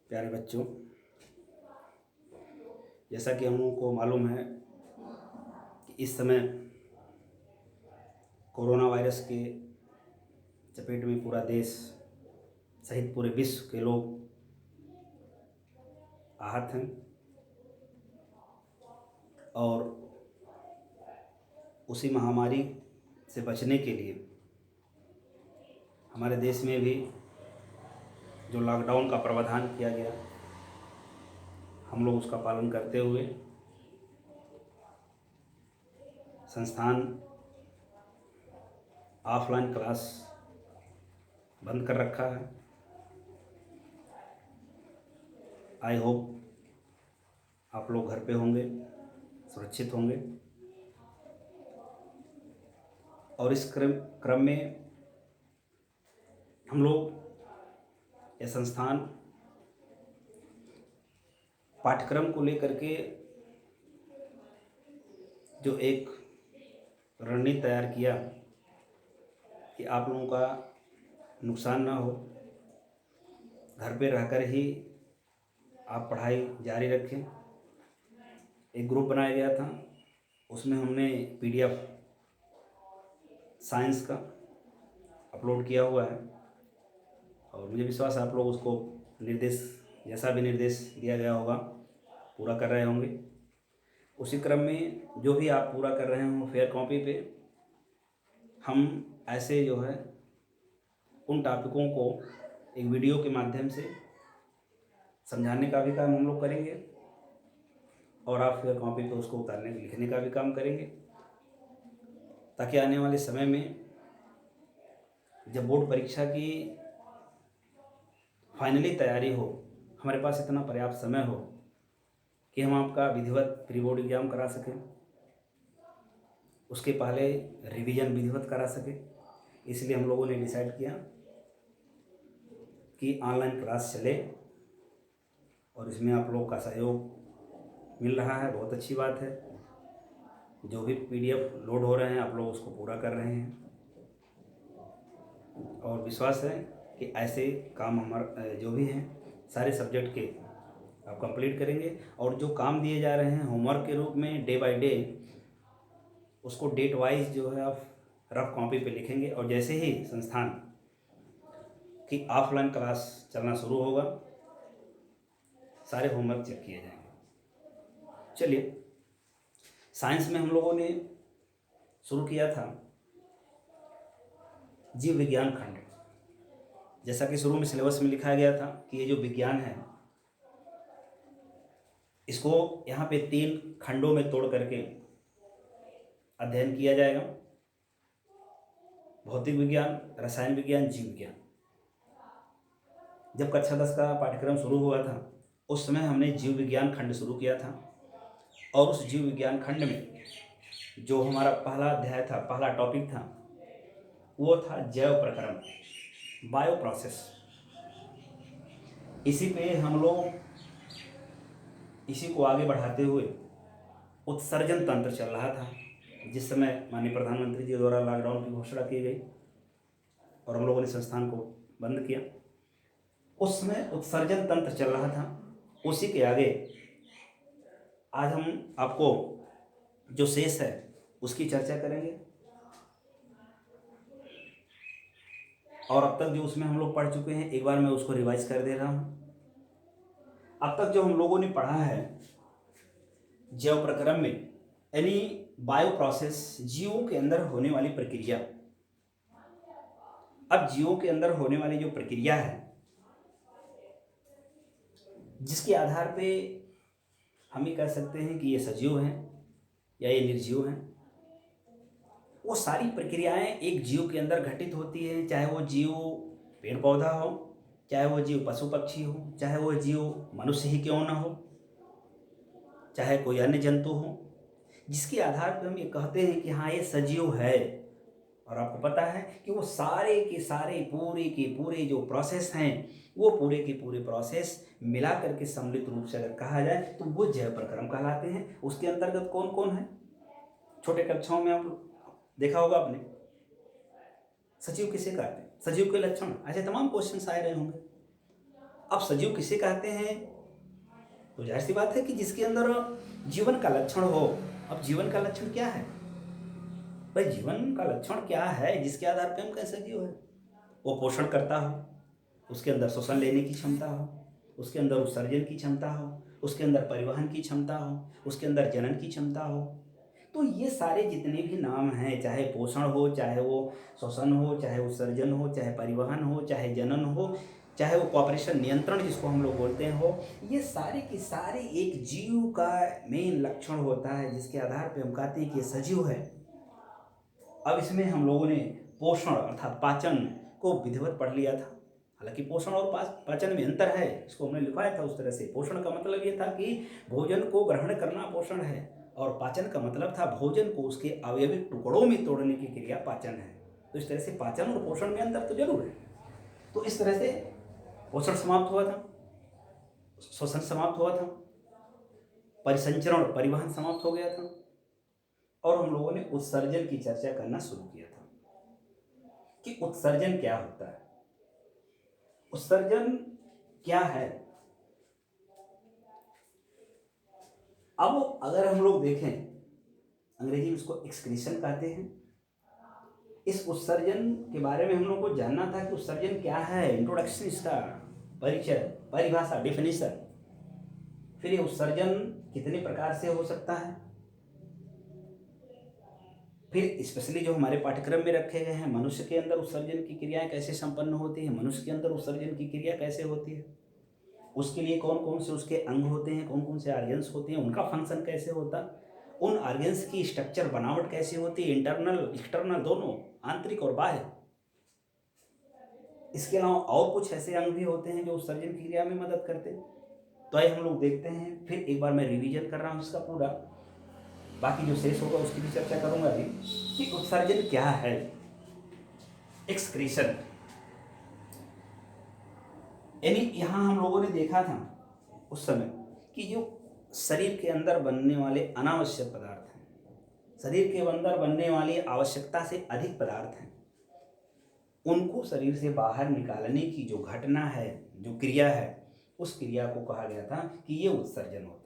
प्यारे बच्चों, जैसा कि हम लोगों को मालूम है कि इस समय कोरोना वायरस के चपेट में पूरा देश सहित पूरे विश्व के लोग आहत हैं और उसी महामारी से बचने के लिए हमारे देश में भी जो लॉकडाउन का प्रावधान किया गया, हम लोग उसका पालन करते हुए संस्थान ऑफलाइन क्लास बंद कर रखा है। आई होप आप लोग घर पे होंगे, सुरक्षित होंगे और इस क्रम में हम लोग यह संस्थान पाठ्यक्रम को लेकर के जो एक रणनीति तैयार किया कि आप लोगों का नुकसान ना हो, घर पे रहकर ही आप पढ़ाई जारी रखें। एक ग्रुप बनाया गया था, उसमें हमने PDF साइंस का अपलोड किया हुआ है और मुझे विश्वास है आप लोग उसको निर्देश, जैसा भी निर्देश दिया गया होगा, पूरा कर रहे होंगे। उसी क्रम में जो भी आप पूरा कर रहे हों फेयर कॉपी पे हम ऐसे जो है उन टॉपिकों को एक वीडियो के माध्यम से समझाने का भी काम हम लोग करेंगे और आप फेयर कॉपी पे उसको उतारने लिखने का भी काम करेंगे, ताकि आने वाले समय में जब बोर्ड परीक्षा की फाइनली तैयारी हो, हमारे पास इतना पर्याप्त समय हो कि हम आपका विधिवत प्री बोर्ड एग्जाम करा सकें, उसके पहले रिवीजन विधिवत करा सकें। इसलिए हम लोगों ने डिसाइड किया कि ऑनलाइन क्लास चले और इसमें आप लोगों का सहयोग मिल रहा है, बहुत अच्छी बात है। जो भी PDF लोड हो रहे हैं आप लोग उसको पूरा कर रहे हैं और विश्वास है कि ऐसे काम हमारे जो भी हैं सारे सब्जेक्ट के आप कंप्लीट करेंगे और जो काम दिए जा रहे हैं होमवर्क के रूप में डे बाय डे उसको डेट वाइज जो है आप रफ कॉपी पे लिखेंगे और जैसे ही संस्थान की ऑफलाइन क्लास चलना शुरू होगा सारे होमवर्क चेक किए जाएंगे। चलिए, साइंस में हम लोगों ने शुरू किया था जीव विज्ञान खंड। जैसा कि शुरू में सिलेबस में लिखा गया था कि ये जो विज्ञान है इसको यहाँ पे 3 खंडों में तोड़ करके अध्ययन किया जाएगा। भौतिक विज्ञान, रसायन विज्ञान, जीव विज्ञान। जब कक्षा 10 का पाठ्यक्रम शुरू हुआ था उस समय हमने जीव विज्ञान खंड शुरू किया था और उस जीव विज्ञान खंड में जो हमारा पहला अध्याय था, पहला टॉपिक था, वो था जैव प्रक्रम, बायो प्रोसेस। इसी पे हम लोग इसी को आगे बढ़ाते हुए उत्सर्जन तंत्र चल रहा था। जिस समय माननीय प्रधानमंत्री जी द्वारा लॉकडाउन की घोषणा की गई और हम लोगों ने संस्थान को बंद किया, उस समय उत्सर्जन तंत्र चल रहा था। उसी के आगे आज हम आपको जो शेष है उसकी चर्चा करेंगे और अब तक जो उसमें हम लोग पढ़ चुके हैं एक बार मैं उसको रिवाइज कर दे रहा हूँ। अब तक जो हम लोगों ने पढ़ा है जैव प्रक्रम में यानी बायो प्रोसेस, जीवों के अंदर होने वाली प्रक्रिया। अब जीवों के अंदर होने वाली जो प्रक्रिया है जिसके आधार पे हम ये कह सकते हैं कि ये सजीव हैं या ये निर्जीव हैं, वो सारी प्रक्रियाएं एक जीव के अंदर घटित होती है। चाहे वो जीव पेड़ पौधा हो, चाहे वो जीव पशु पक्षी हो, चाहे वो जीव मनुष्य ही क्यों ना हो, चाहे कोई अन्य जंतु हो, जिसके आधार पर हम ये कहते हैं कि हाँ ये सजीव है। और आपको पता है कि वो सारे के सारे पूरे के पूरे जो प्रोसेस हैं वो पूरे के पूरे प्रोसेस मिला करके सम्मिलित रूप से अगर कहा जाए तो वो जैव प्रक्रम कहलाते हैं। उसके अंतर्गत कौन कौन है, छोटे कक्षाओं में आप देखा होगा आपने, सजीव किसे कहते हैं, सजीव के लक्षण, ऐसे तमाम क्वेश्चन आए रहे होंगे। अब सजीव किसे कहते हैं? तो जाहिर सी बात है कि जिसके अंदर जीवन का लक्षण हो। अब जीवन का लक्षण क्या है भाई? जीवन का लक्षण क्या है जिसके आधार पे हम कह सजीव है? वो पोषण करता हो, उसके अंदर श्वसन लेने की क्षमता हो, उसके अंदर उत्सर्जन की क्षमता हो, उसके अंदर परिवहन की क्षमता हो, उसके अंदर जनन की क्षमता हो। तो ये सारे जितने भी नाम हैं, चाहे पोषण हो, चाहे वो श्वसन हो, चाहे उत्सर्जन हो, चाहे परिवहन हो, चाहे जनन हो, चाहे वो कॉपरेशन नियंत्रण जिसको हम लोग बोलते हैं हो, ये सारे के सारे एक जीव का मेन लक्षण होता है जिसके आधार पे हम कहते हैं कि ये सजीव है। अब इसमें हम लोगों ने पोषण अर्थात पाचन को विधिवत पढ़ लिया था। हालांकि पोषण और पाचन में अंतर है, इसको हमने लिखवाया था उस तरह से। पोषण का मतलब ये था कि भोजन को ग्रहण करना पोषण है, और पाचन का मतलब था भोजन को उसके अवयवी टुकड़ों में तोड़ने की क्रिया पाचन है। तो इस तरह से पाचन और पोषण में अंतर तो जरूर है। तो इस तरह से पोषण समाप्त हुआ था, श्वसन समाप्त हुआ था, परिसंचरण परिवहन समाप्त हो गया था, और हम लोगों ने उत्सर्जन की चर्चा करना शुरू किया था कि उत्सर्जन क्या होता है। उत्सर्जन क्या है? अब अगर हम लोग देखें, अंग्रेजी में इसको एक्सक्रीशन कहते हैं। इस उत्सर्जन के बारे में हम लोग को जानना था कि उत्सर्जन क्या है, इंट्रोडक्शन, इसका परिचय, परिभाषा, डेफिनेशन। फिर ये उत्सर्जन कितने प्रकार से हो सकता है, फिर स्पेशली जो हमारे पाठ्यक्रम में रखे गए हैं, मनुष्य के अंदर उत्सर्जन की क्रियाएं कैसे संपन्न होती हैं, मनुष्य के अंदर उत्सर्जन की क्रिया कैसे होती है, उसके लिए कौन कौन से उसके अंग होते हैं, कौन कौन से आर्गन्स होते हैं, उनका फंक्शन कैसे होता है, उन आर्गन्स की स्ट्रक्चर बनावट कैसी होती है, इंटरनल एक्सटर्नल दोनों, आंतरिक और बाह्य। इसके अलावा और कुछ ऐसे अंग भी होते हैं जो उत्सर्जन की क्रिया में मदद करते हैं। तो आइए हम लोग देखते हैं। फिर एक बार मैं रिवीजन कर रहा हूँ इसका पूरा, बाकी जो शेष होगा उसकी भी चर्चा करूंगा अभी कि उत्सर्जन क्या है। एक्सक्रीशन यानी यहाँ हम लोगों ने देखा था उस समय कि जो शरीर के अंदर बनने वाले अनावश्यक पदार्थ हैं, शरीर के अंदर बनने वाली आवश्यकता से अधिक पदार्थ हैं, उनको शरीर से बाहर निकालने की जो घटना है, जो क्रिया है, उस क्रिया को कहा गया था कि ये उत्सर्जन होता।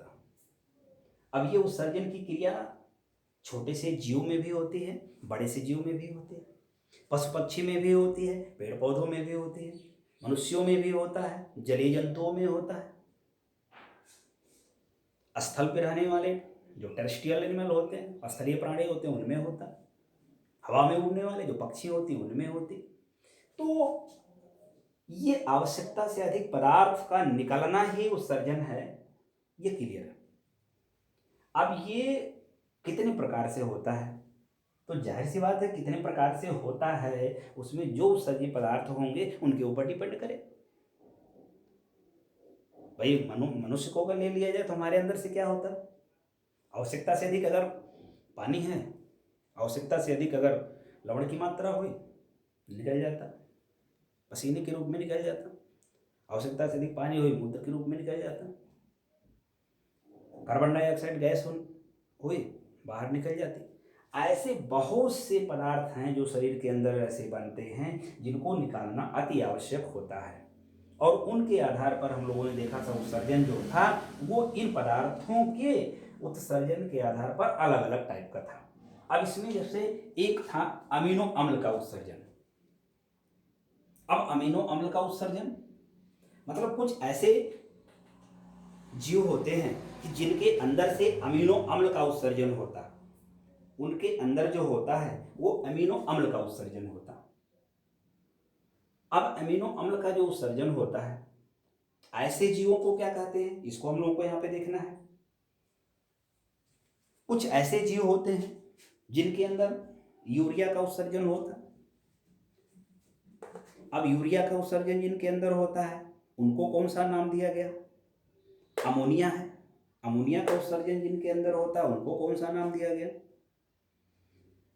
अब ये उत्सर्जन की क्रिया छोटे से जीव में भी होती है, बड़े से जीव में भी होती है, पशु पक्षी में भी होती है, पेड़ पौधों में भी होती है, मनुष्यों में भी होता है, जलीय जंतुओं में होता है, स्थल पे रहने वाले जो टेरेस्ट्रियल एनिमल होते हैं, स्थलीय प्राणी होते हैं, उनमें होता है, हवा में उड़ने वाले जो पक्षी होती हैं उनमें होती। तो ये आवश्यकता से अधिक पदार्थ का निकलना ही उत्सर्जन है, ये क्लियर है। अब ये कितने प्रकार से होता है? तो जाहिर सी बात है कितने प्रकार से होता है उसमें जो उत्सर्जी पदार्थ होंगे उनके ऊपर डिपेंड करे। भाई मनुष्य को अगर ले लिया जाए तो हमारे अंदर से क्या होता है? आवश्यकता से अधिक अगर पानी है, आवश्यकता से अधिक अगर लवण की मात्रा हुई, निकल जाता, पसीने के रूप में निकल जाता। आवश्यकता से अधिक पानी हुई, मूत्र के रूप में निकल जाता। कार्बन डाइऑक्साइड गैस हुई, बाहर निकल जाती। ऐसे बहुत से पदार्थ हैं जो शरीर के अंदर ऐसे बनते हैं जिनको निकालना अति आवश्यक होता है, और उनके आधार पर हम लोगों ने देखा था उत्सर्जन जो था वो इन पदार्थों के उत्सर्जन के आधार पर अलग अलग टाइप का था। अब इसमें जैसे एक था अमीनो अम्ल का उत्सर्जन। अब अमीनो अम्ल का उत्सर्जन मतलब कुछ ऐसे जीव होते हैं कि जिनके अंदर से अमीनो अम्ल का उत्सर्जन होता है, उनके अंदर जो होता है वो अमीनो अम्ल का उत्सर्जन होता। अब अमीनो अम्ल का जो उत्सर्जन होता है, ऐसे जीवों को क्या कहते हैं, इसको हम लोगों को यहाँ पे देखना है। कुछ ऐसे जीव होते हैं जिनके अंदर यूरिया का उत्सर्जन होता है। अब यूरिया का उत्सर्जन जिनके अंदर होता है उनको कौन सा नाम दिया गया? अमोनिया है। अमोनिया का उत्सर्जन जिनके अंदर होता है उनको कौन सा नाम दिया गया?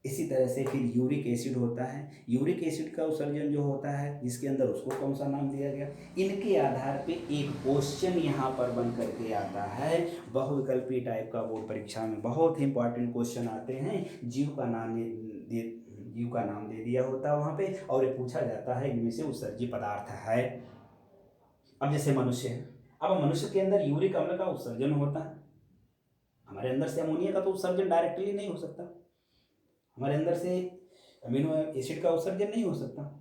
इसी तरह से फिर यूरिक एसिड होता है। यूरिक एसिड का उत्सर्जन जो होता है जिसके अंदर, उसको कौन सा नाम दिया गया? इनके आधार पे एक क्वेश्चन यहाँ पर बन करके आता है, बहुविकल्पी टाइप का बोर्ड परीक्षा में बहुत ही इंपॉर्टेंट क्वेश्चन आते हैं। जीव का नाम दे दिया होता है वहाँ पे, और ये पूछा जाता है इनमें से उत्सर्जी पदार्थ है अब जैसे मनुष्य है, अब मनुष्य के अंदर यूरिक अम्ल का उत्सर्जन होता है, हमारे अंदर से अमोनिया का तो उत्सर्जन डायरेक्टली नहीं हो सकता, हमारे अंदर से अमीनो एसिड का उत्सर्जन नहीं हो सकता।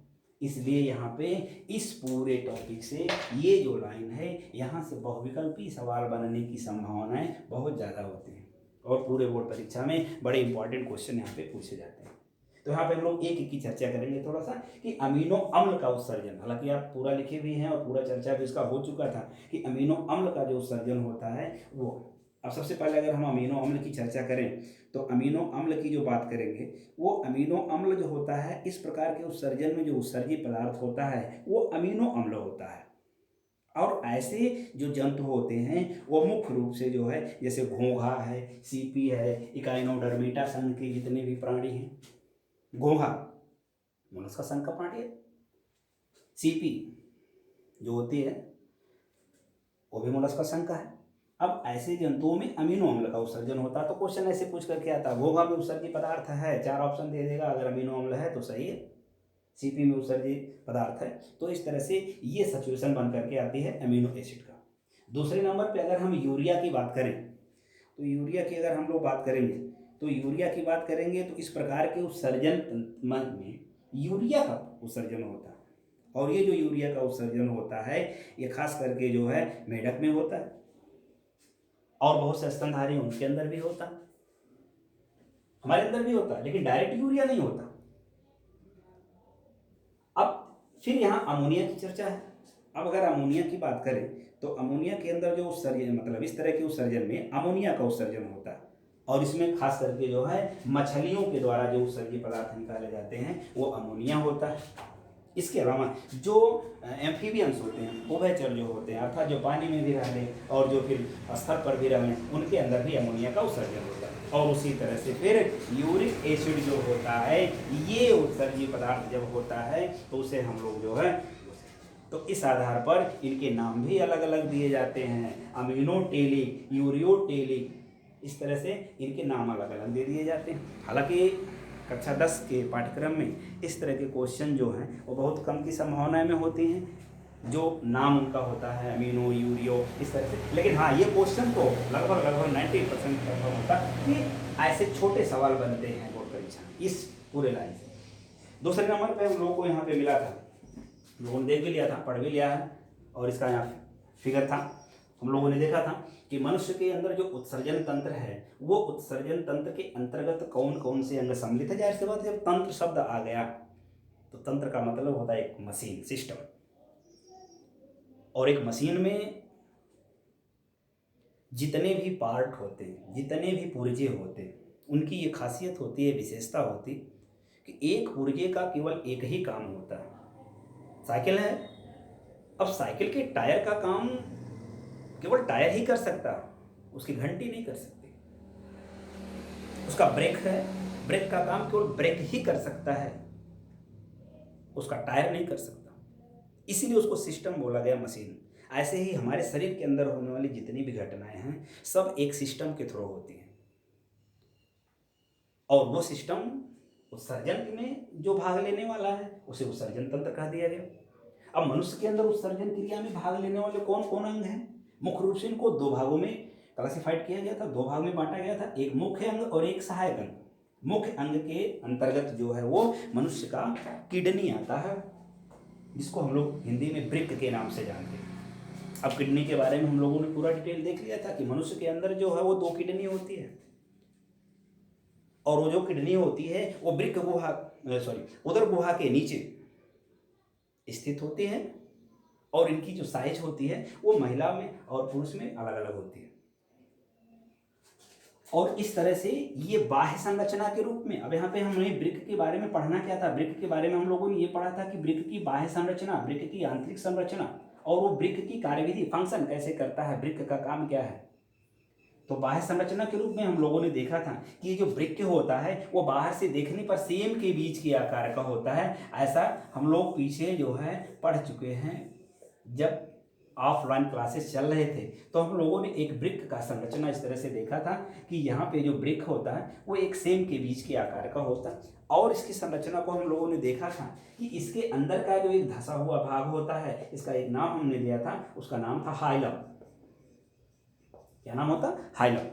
इसलिए यहाँ पे इस पूरे टॉपिक से ये जो लाइन है, यहाँ से बहुविकल्पी सवाल बनने की संभावनाएं बहुत ज़्यादा होती हैं और पूरे बोर्ड परीक्षा में बड़े इंपॉर्टेंट क्वेश्चन यहाँ पे पूछे जाते हैं। तो यहाँ पे हम लोग एक एक की चर्चा करेंगे थोड़ा सा कि अमीनो अम्ल का उत्सर्जन, हालांकि आप पूरा लिखे भी हैं और पूरा चर्चा भी इसका हो चुका था कि अमीनो अम्ल का जो उत्सर्जन होता है वो। अब सबसे पहले अगर हम अमीनो अम्ल की चर्चा करें तो अमीनो अम्ल की जो बात करेंगे, वो अमीनो अम्ल जो होता है, इस प्रकार के उत्सर्जन में जो उत्सर्जी पदार्थ होता है वो अमीनो अम्ल होता है। और ऐसे जो जंतु होते हैं वो मुख्य रूप से जो है, जैसे घोंघा है, सीपी है, इकाइनोडर्मेटा संघ के जितने भी प्राणी हैं, घोंघा मोलस्का संघ का प्राणी है, सीपी जो होती है वो भी मोलस्का संघ का है। अब ऐसे जंतुओं में अमीनो अम्ल का उत्सर्जन होता है। तो क्वेश्चन ऐसे पूछ करके आता है, घोंघा में उत्सर्जी पदार्थ है, 4 ऑप्शन दे देगा, अगर अमीनो अम्ल है तो सही है, सीपी में उत्सर्जी पदार्थ है। तो इस तरह से ये सिचुएशन बन करके आती है अमीनो एसिड का। दूसरे नंबर पे अगर हम यूरिया की बात करें, तो यूरिया की अगर हम लोग बात करेंगे तो यूरिया की बात करेंगे तो इस प्रकार के उत्सर्जन में यूरिया का उत्सर्जन होता है। और ये जो यूरिया का उत्सर्जन होता है ये खास करके जो है मेढक में होता है और बहुत से स्तनधारी उनके अंदर भी होता है, हमारे अंदर भी होता है, लेकिन डायरेक्ट यूरिया नहीं होता। अब फिर यहाँ अमोनिया की चर्चा है। अब अगर अमोनिया की बात करें तो अमोनिया के अंदर जो उत्सर्जन, मतलब इस तरह के उत्सर्जन में अमोनिया का उत्सर्जन होता है और इसमें खास करके जो है मछलियों के द्वारा जो उत्सर्जी पदार्थ निकाले जाते हैं वो अमोनिया होता है। इसके अलावा जो एम्फीबियंस होते हैं, उभयचर जो होते हैं, अर्थात जो पानी में भी रह लें और जो फिर स्थल पर भी रह लें, उनके अंदर भी अमोनिया का उत्सर्जन होता है। और उसी तरह से फिर यूरिक एसिड जो होता है, ये उत्सर्जी पदार्थ जब होता है तो उसे हम लोग जो है, तो इस आधार पर इनके नाम भी अलग अलग दिए जाते हैं, अमीनोटेलिक, यूरियोटेलिक, इस तरह से इनके नाम अलग अलग दे दिए जाते हैं। हालांकि कक्षा 10 के पाठ्यक्रम में इस तरह के क्वेश्चन जो हैं वो बहुत कम की संभावनाएं में होती हैं, जो नाम उनका होता है अमीनो, यूरियो, इस तरह से। लेकिन हाँ, ये क्वेश्चन तो लगभग 90% कंफर्म होता है कि ऐसे छोटे सवाल बनते हैं बोर्ड परीक्षा इस पूरे लाइन से। दूसरे नंबर पर हम लोगों को यहाँ पे मिला था, लोगों ने देख भी लिया था, पढ़ भी लिया है, और इसका यहाँ फिगर था, हम लोगों ने देखा था कि मनुष्य के अंदर जो उत्सर्जन तंत्र है वो उत्सर्जन तंत्र के अंतर्गत कौन कौन से अंग सम्मिलित है। जाहिर सी बात है, जब तंत्र शब्द आ गया तो तंत्र का मतलब होता है एक मशीन, सिस्टम, और एक मशीन में जितने भी पार्ट होते हैं, जितने भी पुर्जे होते हैं, उनकी ये खासियत होती है, विशेषता होती कि एक पुर्जे का केवल एक ही काम होता है। साइकिल है, अब साइकिल के टायर का काम केवल टायर ही कर सकता, उसकी घंटी नहीं कर सकती। उसका ब्रेक है, ब्रेक का काम केवल ब्रेक ही कर सकता है, उसका टायर नहीं कर सकता, इसीलिए उसको सिस्टम बोला गया, मशीन। ऐसे ही हमारे शरीर के अंदर होने वाली जितनी भी घटनाएं हैं सब एक सिस्टम के थ्रू होती हैं, और वो सिस्टम उत्सर्जन में जो भाग लेने वाला है उसे उत्सर्जन तंत्र कह दिया गया। अब मनुष्य के अंदर उत्सर्जन क्रिया में भाग लेने वाले कौन कौन अंग हैं? मुख्य रूप से इनको 2 भागों में क्लासिफाइड किया गया था, 2 भाग में बांटा गया था, एक मुख्य अंग और एक सहायक अंग। मुख्य अंग के अंतर्गत जो है वो मनुष्य का किडनी आता है, जिसको हम लोग हिंदी में वृक्क के नाम से जानते हैं। अब किडनी के बारे में हम लोगों ने पूरा डिटेल देख लिया था कि मनुष्य के अंदर जो है वो 2 किडनी होती है, और वो जो किडनी होती है वो वृक्क गुहा, उदर गुहा के नीचे स्थित होती है, और इनकी जो साइज होती है वो महिला में और पुरुष में अलग अलग होती है। और इस तरह से ये बाह्य संरचना के रूप में, अब यहाँ पे हमने वृक्क के बारे में पढ़ना क्या था, वृक्क के बारे में हम लोगों ने ये पढ़ा था कि वृक्क की बाह्य संरचना, वृक्क की आंतरिक संरचना, और वो वृक्क की कार्यविधि, फंक्शन कैसे करता है, वृक्क का काम क्या है। तो बाह्य संरचना के रूप में हम लोगों ने देखा था कि ये जो वृक्क होता है वो बाहर से देखने पर सेम के बीज के आकार का होता है। ऐसा हम लोग पीछे जो है पढ़ चुके हैं, जब ऑफलाइन क्लासेस चल रहे थे तो हम लोगों ने एक वृक्क का संरचना इस तरह से देखा था कि यहाँ पे जो वृक्क होता है वो एक सेम के बीच के आकार का होता है, और इसकी संरचना को हम लोगों ने देखा था कि इसके अंदर का जो एक धंसा हुआ भाग होता है, इसका एक नाम हमने दिया था, उसका नाम था हाइलम। क्या नाम होता? हाइलम।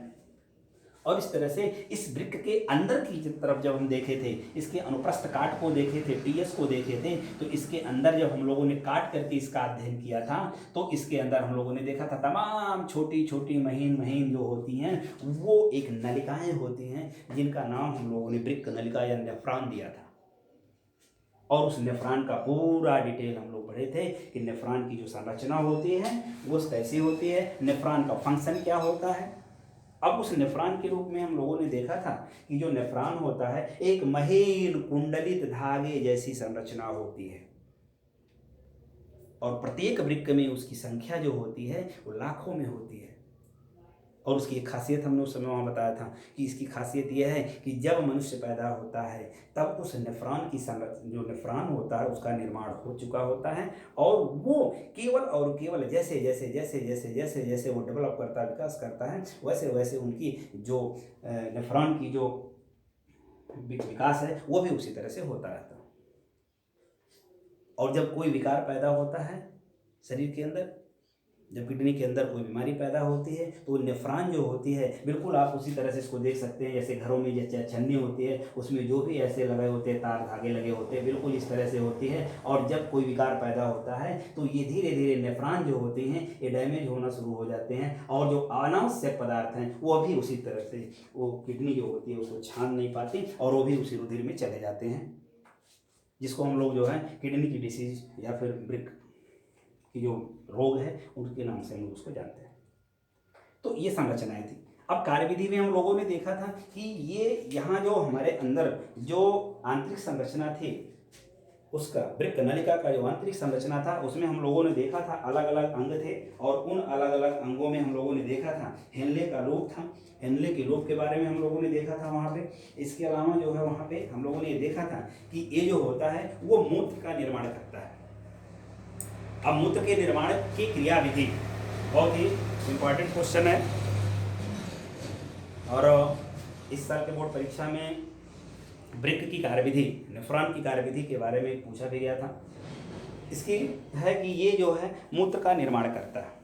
और इस तरह से इस वृक्क के अंदर की तरफ जब हम देखे थे, इसके अनुप्रस्थ काट को देखे थे, टीएस को देखे थे, तो इसके अंदर जब हम लोगों ने काट करके इसका अध्ययन किया था तो इसके अंदर हम लोगों ने देखा था तमाम छोटी छोटी महीन महीन जो होती हैं वो एक नलिकाएं होती हैं जिनका नाम हम लोगों ने वृक्क नलिका या नेफ्रॉन दिया था। और उस नेफ्रॉन का पूरा डिटेल हम लोग पढ़े थे कि नेफ्रॉन की जो संरचना होती है वो कैसी होती है, नेफ्रॉन का फंक्शन क्या होता है। अब उस नेफ्रॉन के रूप में हम लोगों ने देखा था कि जो नेफ्रॉन होता है एक महीन कुंडलित धागे जैसी संरचना होती है, और प्रत्येक वृक्क में उसकी संख्या जो होती है वो लाखों में होती है। और उसकी एक खासियत हमने उस समय वहाँ बताया था कि इसकी खासियत यह है कि जब मनुष्य पैदा होता है तब उस नेफ्रॉन की जो नेफ्रॉन होता है उसका निर्माण हो चुका होता है, और वो केवल और केवल जैसे जैसे जैसे जैसे जैसे जैसे वो डेवलप करता है, विकास करता है, वैसे वैसे उनकी जो नेफ्रॉन की जो विकास है वो भी उसी तरह से होता रहता है। और जब कोई विकार पैदा होता है शरीर के अंदर, जब किडनी के अंदर कोई बीमारी पैदा होती है तो नेफ्रॉन जो होती है बिल्कुल आप उसी तरह से इसको देख सकते हैं जैसे घरों में जैसे छन्नी होती है उसमें जो भी ऐसे लगे होते हैं तार धागे लगे होते हैं, बिल्कुल इस तरह से होती है। और जब कोई विकार पैदा होता है तो ये धीरे धीरे नेफ्रॉन जो होते हैं ये डैमेज होना शुरू हो जाते हैं, और जो अनावश्यक पदार्थ हैं वो भी उसी तरह से वो किडनी जो होती है उसको छान नहीं पाती और वो भी उसी रुधिर में चले जाते हैं, जिसको हम लोग जो है किडनी की डिसीज या फिर वृक्क की जो रोग है उनके नाम से हम लोग उसको जानते हैं। तो ये संरचनाएं थी। अब कार्यविधि में हम लोगों ने देखा था कि ये यहाँ जो हमारे अंदर जो आंतरिक संरचना थी उसका वृक्क नलिका का जो आंतरिक संरचना था उसमें हम लोगों ने देखा था अलग अलग अंग थे, और उन अलग अलग अंगों में हम लोगों ने देखा था हेनले का लोब था, हेनले के लोब के बारे में हम लोगों ने देखा था वहाँ पे। इसके अलावा जो है वहाँ पे हम लोगों ने ये देखा था कि ये जो होता है वो मूत्र का निर्माण करता है। अब मूत्र के निर्माण की क्रियाविधि बहुत ही इम्पोर्टेंट क्वेश्चन है, और इस साल के बोर्ड परीक्षा में वृक्क की कार्यविधि, नेफ्रॉन की कार्यविधि के बारे में पूछा भी गया था। इसकी है कि ये जो है मूत्र का निर्माण करता है।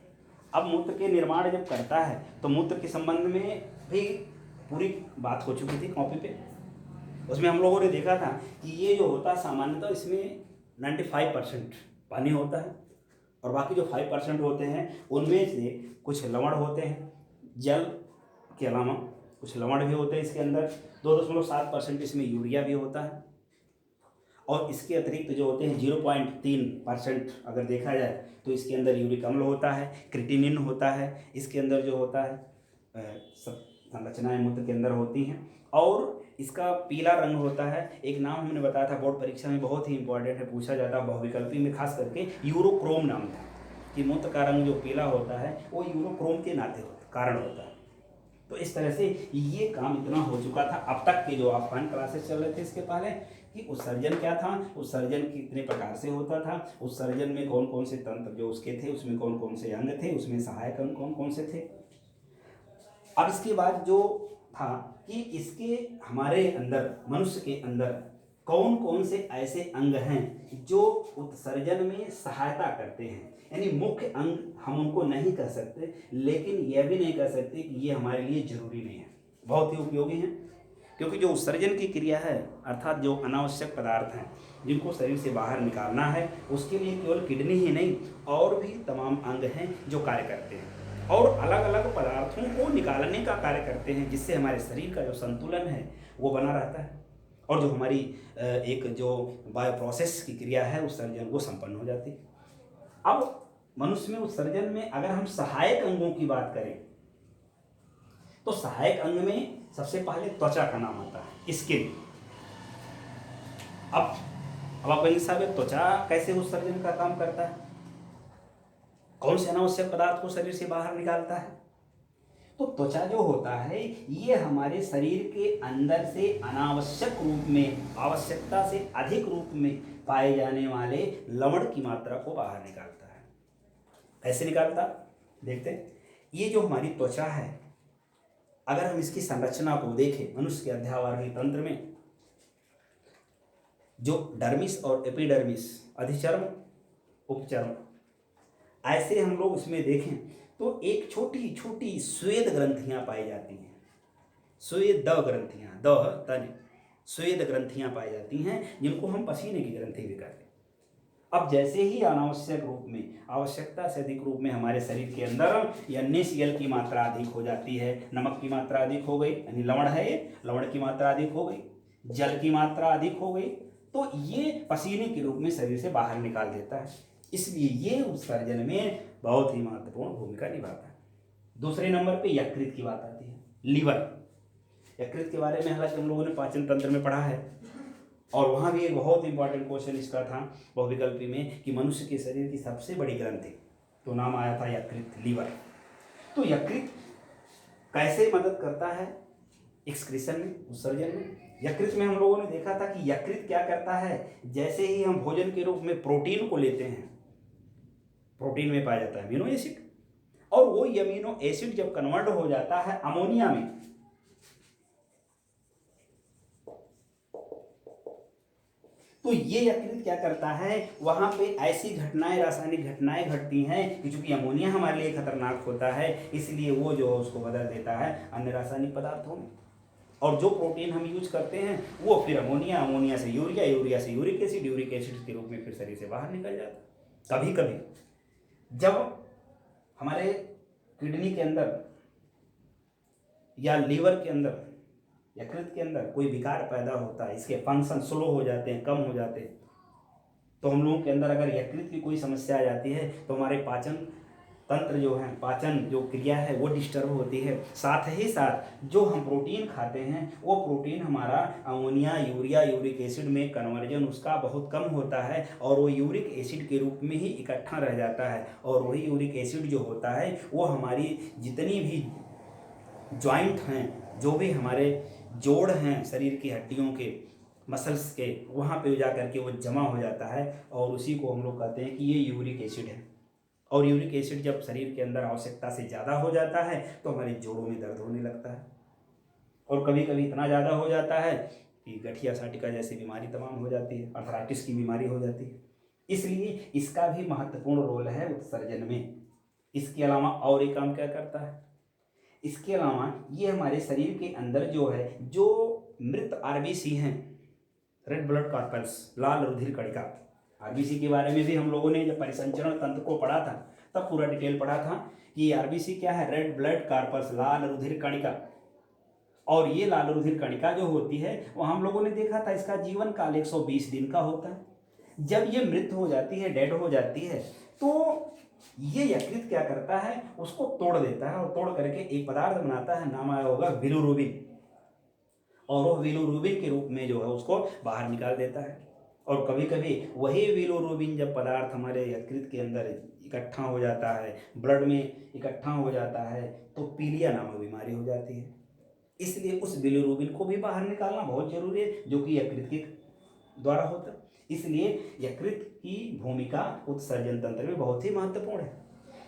अब मूत्र के निर्माण जब करता है तो मूत्र के संबंध में भी पूरी बात हो चुकी थी कॉपी पे। उसमें हम लोगों ने देखा था कि ये जो होता है सामान्यतः इसमें 95% पानी होता है, और बाकी जो 5% होते हैं उनमें से कुछ लवण होते हैं, जल के अलावा कुछ लवण भी होते हैं इसके अंदर, 2.7% इसमें यूरिया भी होता है, और इसके अतिरिक्त जो होते हैं 0.3% अगर देखा जाए तो इसके अंदर यूरिक अम्ल होता है, क्रिटिनिन होता है, इसके अंदर जो होता है सब संरचनाएं मूत्र के अंदर होती हैं, और इसका पीला रंग होता है। एक नाम हमने बताया था बोर्ड परीक्षा में बहुत ही इंपॉर्टेंट है, पूछा जाता है बहुविकल्पी में, खास करके यूरोक्रोम नाम था कि मूत्र का रंग जो पीला होता है वो यूरोक्रोम के नाते कारण होता है। तो इस तरह से ये काम इतना हो चुका था अब तक के जो ऑफलाइन क्लासेस चल रहे थे इसके पहले कि उत्सर्जन क्या था, उत्सर्जन कितने प्रकार से होता था, उत्सर्जन में कौन कौन से तंत्र जो उसके थे, उसमें कौन कौन से अंग थे, उसमें सहायक अंग कौन कौन से थे। अब इसके बाद जो था कि इसके हमारे अंदर मनुष्य के अंदर कौन कौन से ऐसे अंग हैं जो उत्सर्जन में सहायता करते हैं, यानी मुख्य अंग हम उनको नहीं कह सकते लेकिन यह भी नहीं कह सकते कि ये हमारे लिए जरूरी नहीं है, बहुत ही उपयोगी हैं। क्योंकि जो उत्सर्जन की क्रिया है अर्थात जो अनावश्यक पदार्थ हैं जिनको शरीर से बाहर निकालना है उसके लिए केवल किडनी ही नहीं और भी तमाम अंग हैं जो कार्य करते हैं और अलग अलग पदार्थों को निकालने का कार्य करते हैं, जिससे हमारे शरीर का जो संतुलन है वो बना रहता है और जो हमारी एक जो बायो प्रोसेस की क्रिया है उत्सर्जन वो संपन्न हो जाती है। अब मनुष्य में उत्सर्जन में अगर हम सहायक अंगों की बात करें तो सहायक अंग में सबसे पहले त्वचा का नाम आता है, स्किन। अब आप कहेंगे साहब त्वचा कैसे उत्सर्जन का काम करता है, कौन से अनावश्यक पदार्थ को शरीर से बाहर निकालता है। तो त्वचा जो होता है ये हमारे शरीर के अंदर से अनावश्यक रूप में, आवश्यकता से अधिक रूप में पाए जाने वाले लवण की मात्रा को बाहर निकालता है। कैसे निकालता, देखते हैं। ये जो हमारी त्वचा है, अगर हम इसकी संरचना को देखें मनुष्य के अध्यावरणीय तंत्र में, जो डर्मिस और एपिडर्मिस, अधिचर्म उपचर्म, ऐसे हम लोग इसमें देखें तो एक छोटी छोटी श्वेत ग्रंथियां पाई जाती हैं। श्वेत ग्रंथियां, तन श्वेत ग्रंथियां पाई जाती हैं, जिनको हम पसीने की ग्रंथि भी कहते हैं। अब जैसे ही अनावश्यक रूप में, आवश्यकता से अधिक रूप में हमारे शरीर के अंदर NaCl की मात्रा अधिक हो जाती है, नमक की मात्रा अधिक हो गई, यानी लवण है ये, लवण की मात्रा अधिक हो गई, जल की मात्रा अधिक हो गई, तो ये पसीने के रूप में शरीर से बाहर निकाल देता है। इसलिए ये उत्सर्जन में बहुत ही महत्वपूर्ण भूमिका निभाता है। दूसरे नंबर पे यकृत की बात आती है, लीवर। यकृत के बारे में हालांकि हम लोगों ने पाचन तंत्र में पढ़ा है, और वहाँ भी एक बहुत इंपॉर्टेंट क्वेश्चन इसका था बहुविकल्पी में कि मनुष्य के शरीर की सबसे बड़ी ग्रंथि, तो नाम आया था यकृत, लीवर। तो यकृत कैसे मदद करता है एक्सक्रीशन में, उत्सर्जन में? यकृत में हम लोगों ने देखा था कि यकृत क्या करता है, जैसे ही हम भोजन के रूप में प्रोटीन को लेते हैं, प्रोटीन में पाया जाता है अमीनो एसिड, और वो अमीनो एसिड जब कन्वर्ट हो जाता है अमोनिया में, तो ये यकृत क्या करता है, वहां पे ऐसी घटनाएं, रासायनिक घटनाएं घटती हैं कि चूंकि अमोनिया हमारे लिए खतरनाक होता है, इसलिए वो जो है उसको बदल देता है अन्य रासायनिक पदार्थों में, और जो प्रोटीन हम यूज करते हैं वो फिर अमोनिया, अमोनिया से यूरिया, यूरिया से यूरिक एसिड, यूरिक एसिड के रूप में फिर शरीर से बाहर निकल जाता है। कभी कभी जब हमारे किडनी के अंदर या लीवर के अंदर, यकृत के अंदर कोई विकार पैदा होता है, इसके फंक्शन स्लो हो जाते हैं, कम हो जाते हैं, तो हम लोगों के अंदर अगर यकृत की कोई समस्या आ जाती है तो हमारे पाचन तंत्र जो है, पाचन जो क्रिया है वो डिस्टर्ब होती है। साथ ही साथ जो हम प्रोटीन खाते हैं वो प्रोटीन हमारा अमोनिया, यूरिया, यूरिक एसिड में कन्वर्जन उसका बहुत कम होता है, और वो यूरिक एसिड के रूप में ही इकट्ठा रह जाता है, और वही यूरिक एसिड जो होता है वो हमारी जितनी भी जॉइंट हैं, जो भी हमारे जोड़ हैं शरीर की हड्डियों के, मसल्स के, वहाँ पे जा करके वो जमा हो जाता है, और उसी को हम लोग कहते हैं कि ये यूरिक एसिड है। और यूरिक एसिड जब शरीर के अंदर आवश्यकता से ज़्यादा हो जाता है तो हमारे जोड़ों में दर्द होने लगता है, और कभी कभी इतना ज़्यादा हो जाता है कि गठिया साटिका जैसी बीमारी तमाम हो जाती है, अर्थराइटिस की बीमारी हो जाती है। इसलिए इसका भी महत्वपूर्ण रोल है उत्सर्जन में। इसके अलावा और एक काम क्या करता है, इसके अलावा ये हमारे शरीर के अंदर जो है, जो मृत RBC हैं, रेड ब्लड कॉर्पल्स, लाल रुधिर कणिका, RBC के बारे में भी हम लोगों ने जब परिसंचरण तंत्र को पढ़ा था तब पूरा डिटेल पढ़ा था कि RBC क्या है, रेड ब्लड कॉर्पल्स, लाल रुधिर कणिका। और ये लाल रुधिर कणिका जो होती है वो हम लोगों ने देखा था इसका जीवन काल 120 दिन का होता है। जब ये मृत हो जाती है, डेड हो जाती है, तो ये यकृत क्या करता है, उसको तोड़ देता है, और तोड़ करके एक पदार्थ बनाता है, नाम आया होगा बिलिरुबिन, और वो बिलिरुबिन के रूप में जो है उसको बाहर निकाल देता है। और कभी कभी वही बिलिरुबिन जब पदार्थ हमारे यकृत के अंदर इकट्ठा हो जाता है, ब्लड में इकट्ठा हो जाता है, तो पीलिया नामक बीमारी हो जाती है। इसलिए उस बिलिरुबिन को भी बाहर निकालना बहुत जरूरी है, जो कि यकृत के द्वारा होता है। इसलिए यकृत की भूमिका उत्सर्जन तंत्र में बहुत ही महत्वपूर्ण है।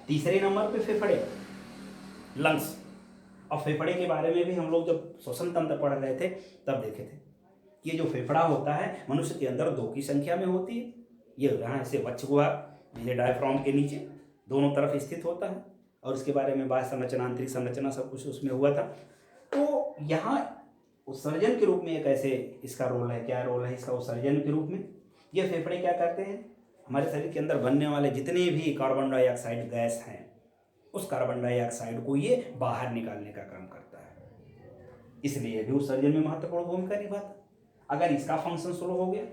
तीसरे नंबर पे फेफड़े, लंग्स। अब फेफड़े के बारे में भी हम लोग जब श्वसन तंत्र पढ़ रहे थे तब देखे थे कि ये जो फेफड़ा होता है मनुष्य के अंदर 2 की संख्या में होती है। ये यहाँ ऐसे वक्षगुहा, ये डायफ्राम के नीचे दोनों तरफ स्थित होता है, और इसके बारे में बाह्य संरचना, आंतरिक संरचना सब कुछ उसमें हुआ था। तो यहाँ उत्सर्जन के रूप में एक ऐसे इसका रोल है, क्या रोल है इसका उत्सर्जन के रूप में, ये फेफड़े क्या करते हैं, हमारे शरीर के अंदर बनने वाले जितने भी कार्बन डाइऑक्साइड गैस हैं, उस कार्बन डाइऑक्साइड को ये बाहर निकालने का काम करता है। इसलिए भी उत्सर्जन में महत्वपूर्ण भूमिका निभाता। अगर इसका फंक्शन स्लो हो गया,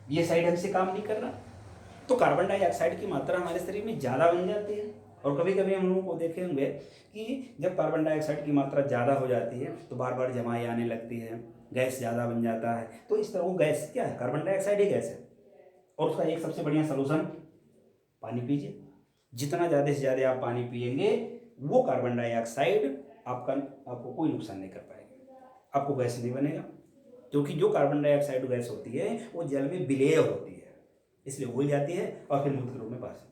ये साइड हमसे काम नहीं कर रहा, तो कार्बन डाइऑक्साइड की मात्रा हमारे शरीर में ज़्यादा बन जाती है। और कभी कभी हम लोगों को देखे होंगे कि जब कार्बन डाइऑक्साइड की मात्रा ज़्यादा हो जाती है तो बार बार जमाई आने लगती है, गैस ज़्यादा बन जाता है। तो इस तरह वो गैस क्या है, कार्बन डाइऑक्साइड ही गैस है, और उसका एक सबसे बढ़िया सलूशन पानी पीजिए। जितना ज़्यादा से ज़्यादा आप पानी पिएंगे वो कार्बन डाइऑक्साइड आपको कोई नुकसान नहीं कर पाएगा, आपको गैस नहीं बनेगा, क्योंकि जो कार्बन डाइऑक्साइड गैस होती है वो जल में विलेय होती है, इसलिए घुल जाती है और फिर मूत्र के रूप में पास।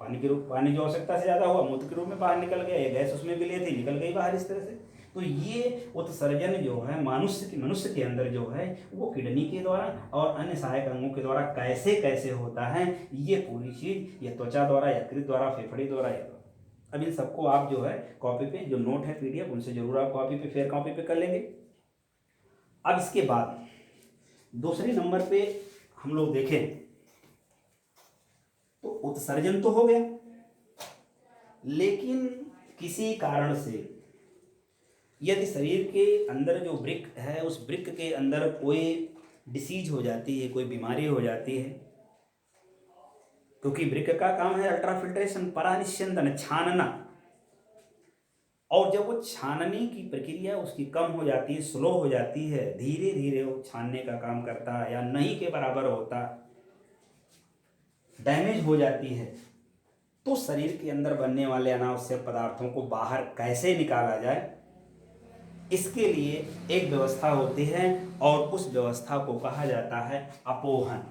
पानी जो आवश्यकता से ज़्यादा हुआ मूत्र के रूप में बाहर निकल गया, ये गैस उसमें भी ले थी निकल गई बाहर इस तरह से। तो ये उत्सर्जन जो है मनुष्य के अंदर जो है वो किडनी के द्वारा और अन्य सहायक अंगों के द्वारा कैसे कैसे होता है, ये पूरी चीज़ ये त्वचा द्वारा, यकृत द्वारा, फेफड़े द्वारा। अब इन सबको आप जो है कॉपी पे जो नोट है PDF उनसे जरूर आप कॉपी पे फेयर कॉपी पे कर लेंगे। अब इसके बाद दूसरे नंबर पे हम लोग देखें तो उत्सर्जन तो हो गया, लेकिन किसी कारण से यदि शरीर के अंदर जो वृक्क है उस वृक्क के अंदर कोई डिसीज हो जाती है, कोई बीमारी हो जाती है, क्योंकि वृक्क का काम है अल्ट्राफिल्ट्रेशन, परानिस्यंदन, छानना। और जब वो छानने की प्रक्रिया उसकी कम हो जाती है, स्लो हो जाती है, धीरे धीरे वो छानने का काम करता है या नहीं के बराबर होता, डैमेज हो जाती है, तो शरीर के अंदर बनने वाले अनावश्यक पदार्थों को बाहर कैसे निकाला जाए, इसके लिए एक व्यवस्था होती है और उस व्यवस्था को कहा जाता है अपोहन।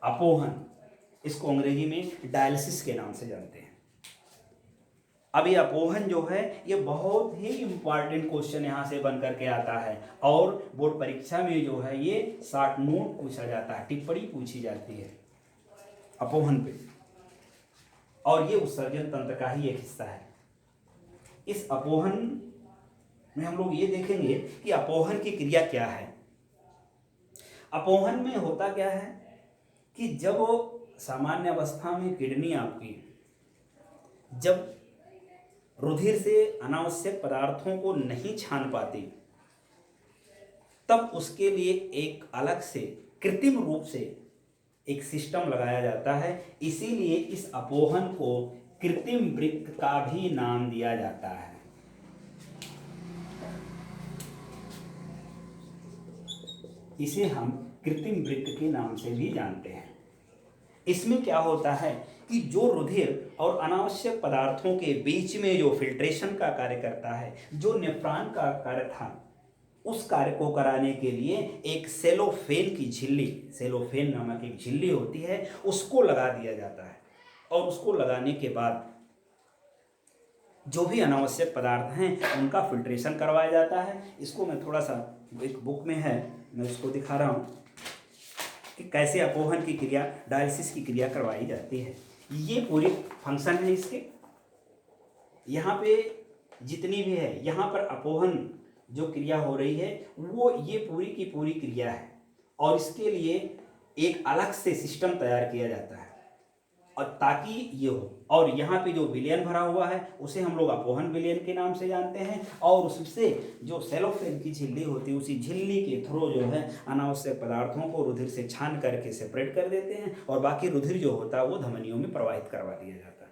अपोहन, इसको अंग्रेजी में डायलिसिस के नाम से जानते हैं। अब ये अपोहन जो है ये बहुत ही इंपॉर्टेंट क्वेश्चन यहाँ से बन करके आता है और बोर्ड परीक्षा में जो है ये 60 नोट पूछा जाता है, टिप्पणी पूछी जाती है अपोहन पे, और ये उत्सर्जन तंत्र का ही एक हिस्सा है। इस अपोहन में हम लोग ये देखेंगे कि अपोहन की क्रिया क्या है। अपोहन में होता क्या है कि जब सामान्य अवस्था में किडनी आपकी जब रुधिर से अनावश्यक पदार्थों को नहीं छान पाती, तब उसके लिए एक अलग से कृत्रिम रूप से एक सिस्टम लगाया जाता है। इसीलिए इस अपोहन को कृत्रिम वृक्क का भी नाम दिया जाता है। इसे हम कृत्रिम वृक्क के नाम से भी जानते हैं। इसमें क्या होता है कि जो रुधिर और अनावश्यक पदार्थों के बीच में जो फिल्ट्रेशन का कार्य करता है, जो नेफ्रॉन का कार्य था, उस कार्य को कराने के लिए एक सेलोफेन की झिल्ली, सेलोफेन नामक एक झिल्ली होती है, उसको लगा दिया जाता है। और उसको लगाने के बाद जो भी अनावश्यक पदार्थ हैं उनका फिल्ट्रेशन करवाया जाता है। इसको मैं थोड़ा सा एक बुक में है, मैं उसको दिखा रहा हूँ कि कैसे अपोहन की क्रिया, डायलिसिस की क्रिया करवाई जाती है। ये पूरी फंक्शन है इसके। यहाँ पे जितनी भी है, यहाँ पर अपोहन जो क्रिया हो रही है वो ये पूरी की पूरी क्रिया है, और इसके लिए एक अलग से सिस्टम तैयार किया जाता है और ताकि ये हो। और यहाँ पे जो विलयन भरा हुआ है उसे हम लोग अपोहन विलयन के नाम से जानते हैं, और उससे जो सेलोफेन की झिल्ली होती है उसी झिल्ली के थ्रू जो है अनावश्यक पदार्थों को रुधिर से छान करके सेपरेट कर देते हैं, और बाकी रुधिर जो होता है वो धमनियों में प्रवाहित करवा दिया जाता है।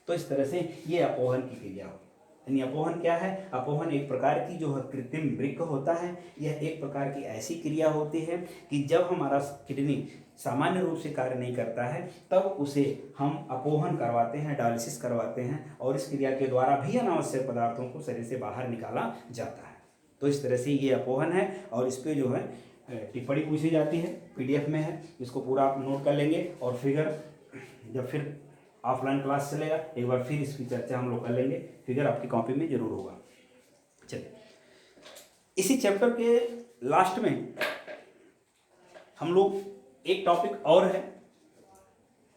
तो इस तरह से ये अपोहन की क्रिया होती है। यानी अपोहन क्या है? अपोहन एक प्रकार की जो है कृत्रिम वृक्क होता है। यह एक प्रकार की ऐसी क्रिया होती है कि जब हमारा किडनी सामान्य रूप से कार्य नहीं करता है तब उसे हम अपोहन करवाते हैं, डायलिसिस करवाते हैं, और इस क्रिया के द्वारा भी अनावश्यक पदार्थों को शरीर से बाहर निकाला जाता है। तो इस तरह से ये अपोहन है, और इस पर जो है टिप्पणी पूछी जाती है, PDF में है, इसको पूरा आप नोट कर लेंगे। और फिगर जब फिर ऑफलाइन क्लास चलेगा एक बार फिर इसकी चर्चा हम लोग कर लेंगे, फिगर आपकी कॉपी में जरूर होगा। चलिए, इसी चैप्टर के लास्ट में हम लोग एक टॉपिक और है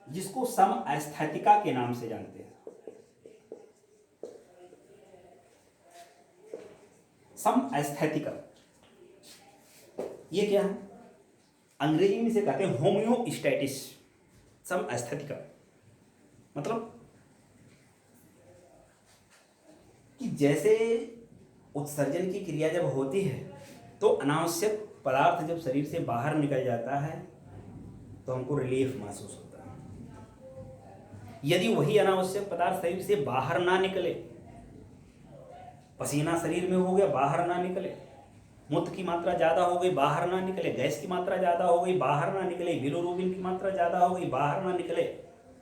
जिसको समस्थैतिका के नाम से जानते हैं। समस्थैतिका ये क्या है? अंग्रेजी में से कहते हैं होम्योस्टैटिस। समस्थैतिका मतलब कि जैसे उत्सर्जन की क्रिया जब होती है तो अनावश्यक पदार्थ जब शरीर से बाहर निकल जाता है तो हमको रिलीफ महसूस होता है। यदि वही अनावश्यक पदार्थ शरीर से बाहर ना निकले, पसीना शरीर में हो गया बाहर ना निकले, मूत्र की मात्रा ज़्यादा हो गई बाहर ना निकले, गैस की मात्रा ज़्यादा हो गई बाहर ना निकले, बिलिरुबिन की मात्रा ज़्यादा हो गई बाहर ना निकले,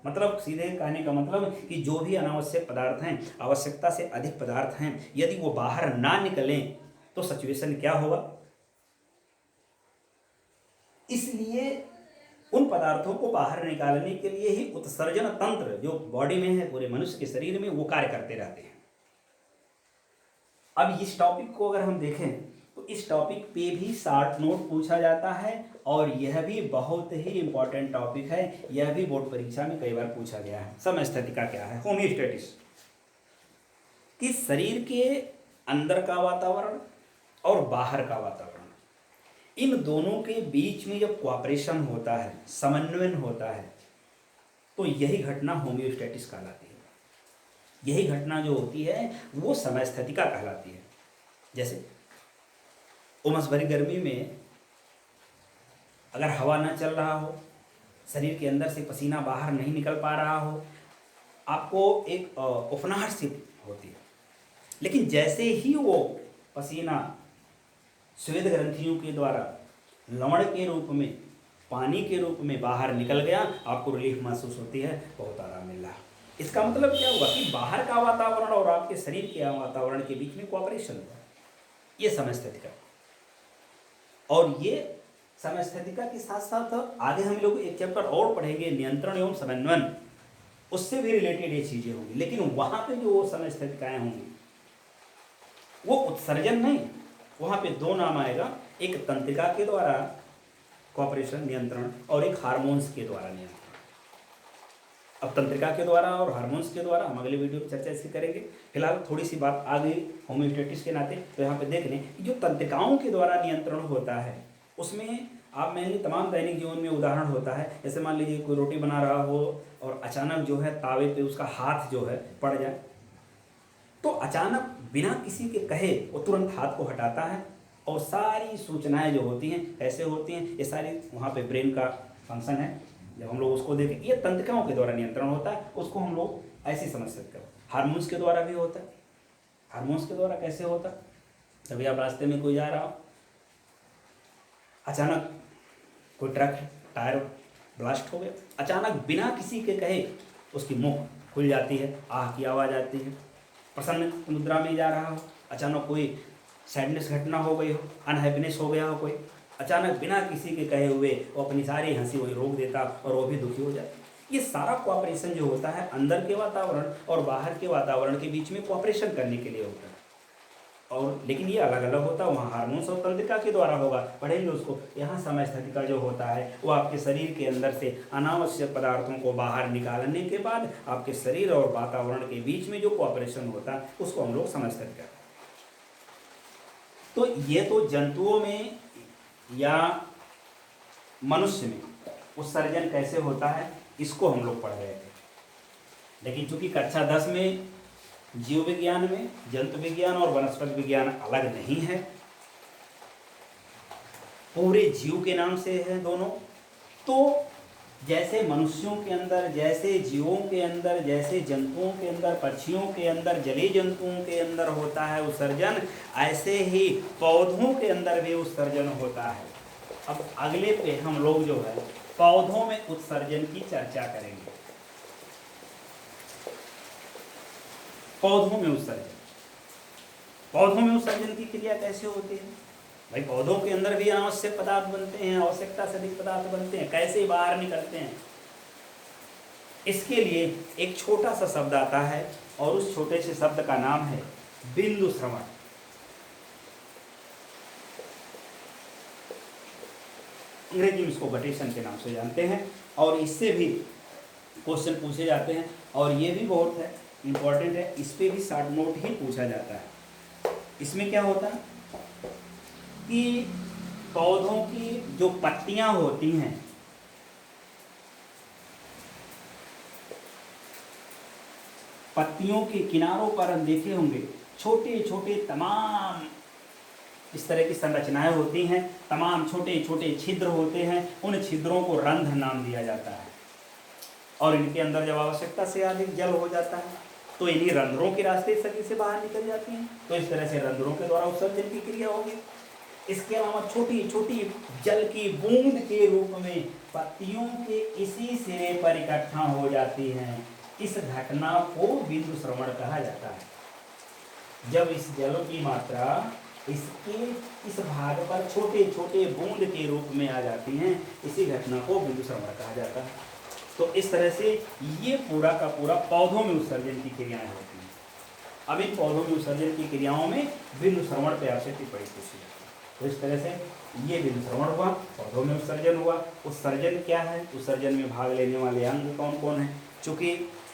मतलब सीधे कहने का मतलब कि जो भी अनावश्यक पदार्थ हैं, आवश्यकता से अधिक पदार्थ हैं, यदि वो बाहर ना निकलें तो सिचुएशन क्या होगा? इसलिए उन पदार्थों को बाहर निकालने के लिए ही उत्सर्जन तंत्र जो बॉडी में है, पूरे मनुष्य के शरीर में, वो कार्य करते रहते हैं। अब इस टॉपिक को अगर हम देखें तो इस टॉपिक पे भी शॉर्ट नोट पूछा जाता है और यह भी बहुत ही इंपॉर्टेंट टॉपिक है। यह भी बोर्ड परीक्षा में कई बार पूछा गया है। समस्थैतिका क्या है? होमियोस्टेटिस, कि शरीर के अंदर का वातावरण और बाहर का वातावरण, इन दोनों के बीच में जब कोऑपरेशन होता है, समन्वय होता है, तो यही घटना होमियोस्टेटिस कहलाती है। यही घटना जो होती है वो समस्थैतिका कहलाती है। जैसे उमस भरी गर्मी में अगर हवा न चल रहा हो, शरीर के अंदर से पसीना बाहर नहीं निकल पा रहा हो, आपको एक उफनाहट सी होती है। लेकिन जैसे ही वो पसीना स्वेद ग्रंथियों के द्वारा लवण के रूप में, पानी के रूप में बाहर निकल गया, आपको रिलीफ महसूस होती है, बहुत आराम मिल रहा है। इसका मतलब क्या हुआ कि बाहर का वातावरण और आपके शरीर के वातावरण के बीच में कोऑपरेशन हुआ। ये समस्थैतिका। और ये समस्थैतिका के साथ साथ आगे हम लोग एक चैप्टर और पढ़ेंगे, नियंत्रण एवं समन्वय, उससे भी रिलेटेड ये चीजें होंगी। लेकिन वहां पे जो वो समस्थैतिकाएं होंगी वो उत्सर्जन नहीं, वहां पे दो नाम आएगा, एक तंत्रिका के द्वारा कोऑपरेशन नियंत्रण और एक हार्मोन्स के द्वारा नियंत्रण। अब तंत्रिका के द्वारा और हार्मोन्स के द्वारा हम अगले वीडियो में चर्चा इसकी करेंगे। फिलहाल थोड़ी सी बात आ गई होमियोस्टेटिस के नाते, तो यहाँ पे देख लें कि जो तंत्रिकाओं के द्वारा नियंत्रण होता है उसमें आप मैंने तमाम दैनिक जीवन में उदाहरण होता है। जैसे मान लीजिए कोई रोटी बना रहा हो और अचानक जो है तावे पे उसका हाथ जो है पड़ जाए, तो अचानक बिना किसी के कहे वो तुरंत हाथ को हटाता है और सारी सूचनाएं जो होती हैं कैसे होती हैं, ये सारी वहाँ पे ब्रेन का फंक्शन है। जब हम लोग उसको देखें, ये तंत्रिकाओं के द्वारा नियंत्रण होता है, उसको हम लोग ऐसे समझ सकते हैं। हार्मोन्स के द्वारा भी होता है। हार्मोन्स के द्वारा कैसे होता है? कभी आप रास्ते में कोई जा रहा हो, अचानक कोई ट्रक टायर ब्लास्ट हो गया, अचानक बिना किसी के कहे उसकी मुख खुल जाती है, आह की आवाज़ आती है। प्रसन्न मुद्रा में जा रहा हो, अचानक कोई सैडनेस घटना हो गई हो, अनहैप्पीनेस हो गया हो कोई, अचानक बिना किसी के कहे हुए वो अपनी सारी हंसी वही रोक देता और वो भी दुखी हो जाता। ये सारा कोऑपरेशन जो होता है अंदर के वातावरण और बाहर के वातावरण के बीच में कोऑपरेशन करने के लिए होता है। और लेकिन ये अलग अलग होता है, वहाँ हार्मोन्स और तंत्रिका के द्वारा होगा, पढ़ेंगे उसको। यहाँ समस्थैतिका जो होता है वो आपके शरीर के अंदर से अनावश्यक पदार्थों को बाहर निकालने के बाद आपके शरीर और वातावरण के बीच में जो कोऑपरेशन होता है उसको हम लोग समस्थैतिका। तो ये तो जंतुओं में या मनुष्य में उत्सर्जन कैसे होता है इसको हम लोग पढ़ रहे थे। लेकिन चूंकि कक्षा 10 में जीव विज्ञान में जंतु विज्ञान और वनस्पति विज्ञान अलग नहीं है, पूरे जीव के नाम से है दोनों। तो जैसे मनुष्यों के अंदर, जैसे जीवों के अंदर, जैसे जंतुओं के अंदर, पक्षियों के अंदर, जलीय जंतुओं के अंदर होता है उत्सर्जन, ऐसे ही पौधों के अंदर भी उत्सर्जन होता है। अब अगले पे हम लोग जो है पौधों में उत्सर्जन की चर्चा करेंगे। पौधों में उत्सर्जन, पौधों में उत्सर्जन की क्रिया कैसे होती है? भाई पौधों के अंदर भी अनावश्यक पदार्थ बनते हैं, आवश्यकता से अधिक पदार्थ बनते हैं, कैसे बाहर निकलते हैं? इसके लिए एक छोटा सा शब्द आता है और उस छोटे से शब्द का नाम है बिंदु श्रवण। अंग्रेजी में इसको गटेशन के नाम से जानते हैं और इससे भी क्वेश्चन पूछे जाते हैं और ये भी बहुत है इंपॉर्टेंट है, इस पे भी शॉर्ट नोट ही पूछा जाता है। इसमें क्या होता है कि पौधों की जो पत्तियां होती हैं, पत्तियों के किनारों पर हम देखे होंगे छोटे छोटे तमाम इस तरह की संरचनाएं होती हैं, तमाम छोटे छोटे छिद्र होते हैं। उन छिद्रों को रंध्र नाम दिया जाता है और इनके अंदर जब आवश्यकता से अधिक जल हो जाता है तो इन्हीं रंध्रों के रास्ते शरीर से बाहर निकल जाती हैं। तो इस तरह से रंध्रों के द्वारा उत्सर्जन की क्रिया होगी। इसके अलावा छोटी छोटी जल की बूंद के रूप में पत्तियों के इसी सिरे पर इकट्ठा हो जाती हैं। इस घटना को बिंदु श्रवण कहा जाता है। जब इस जल की मात्रा इसके इस भाग पर छोटे छोटे बूंद के रूप में आ जाती हैं। इसी घटना को बिंदु श्रवण कहा जाता है। तो इस तरह से ये पूरा का पूरा पौधों में उत्सर्जन की क्रियाएं होती हैं। अब इन पौधों में उत्सर्जन की क्रियाओं में बिंदु श्रवण पे आपसे टिप्पणी पूछी जाती है। तो इस तरह से ये बिंदु श्रवण हुआ, पौधों में उत्सर्जन हुआ। उत्सर्जन क्या है, उत्सर्जन में भाग लेने वाले अंग कौन कौन हैं। चूँकि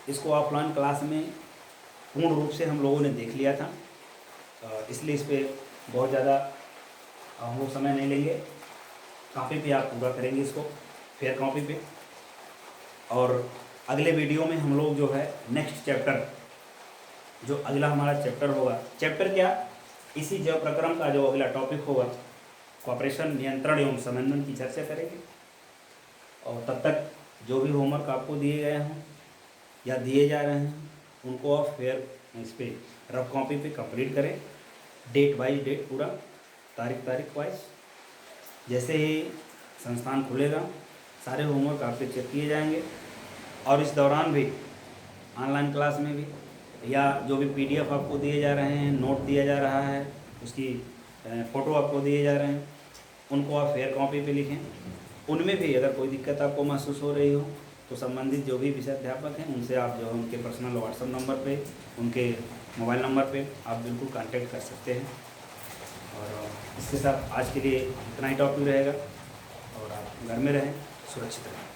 इसको ऑफलाइन क्लास में पूर्ण रूप से हम लोगों ने देख लिया था, इसलिए इस पर बहुत ज़्यादा हम लोग समय नहीं लेंगे। कॉपी पे आप पूरा करेंगे इसको, फेयर कॉपी पे। और अगले वीडियो में हम लोग जो है नेक्स्ट चैप्टर, जो अगला हमारा चैप्टर होगा, चैप्टर क्या, इसी जैव प्रक्रम का जो अगला टॉपिक होगा, कॉपरेशन, नियंत्रण एवं समन्वय की चर्चा करेंगे। और तब तक जो भी होमवर्क आपको दिए गए हों या दिए जा रहे हैं उनको आप फेयर इस पर रफ कॉपी पे कंप्लीट करें, डेट वाइज डेट, पूरा तारीख वाइज। जैसे ही संस्थान खुलेगा सारे होमवर्क आपके चेक किए जाएंगे। और इस दौरान भी ऑनलाइन क्लास में भी या जो भी PDF आपको दिए जा रहे हैं, नोट दिया जा रहा है, उसकी फ़ोटो आपको दिए जा रहे हैं, उनको आप फेयर कॉपी पे लिखें। उनमें भी अगर कोई दिक्कत आपको महसूस हो रही हो तो संबंधित जो भी विषय अध्यापक हैं उनसे आप जो है उनके पर्सनल व्हाट्सएप नंबर पे, उनके मोबाइल नंबर पे आप बिल्कुल कांटेक्ट कर सकते हैं। और इसके साथ आज के लिए इतना ही टॉपिक रहेगा और आप घर में रहें, सुरक्षित रहें।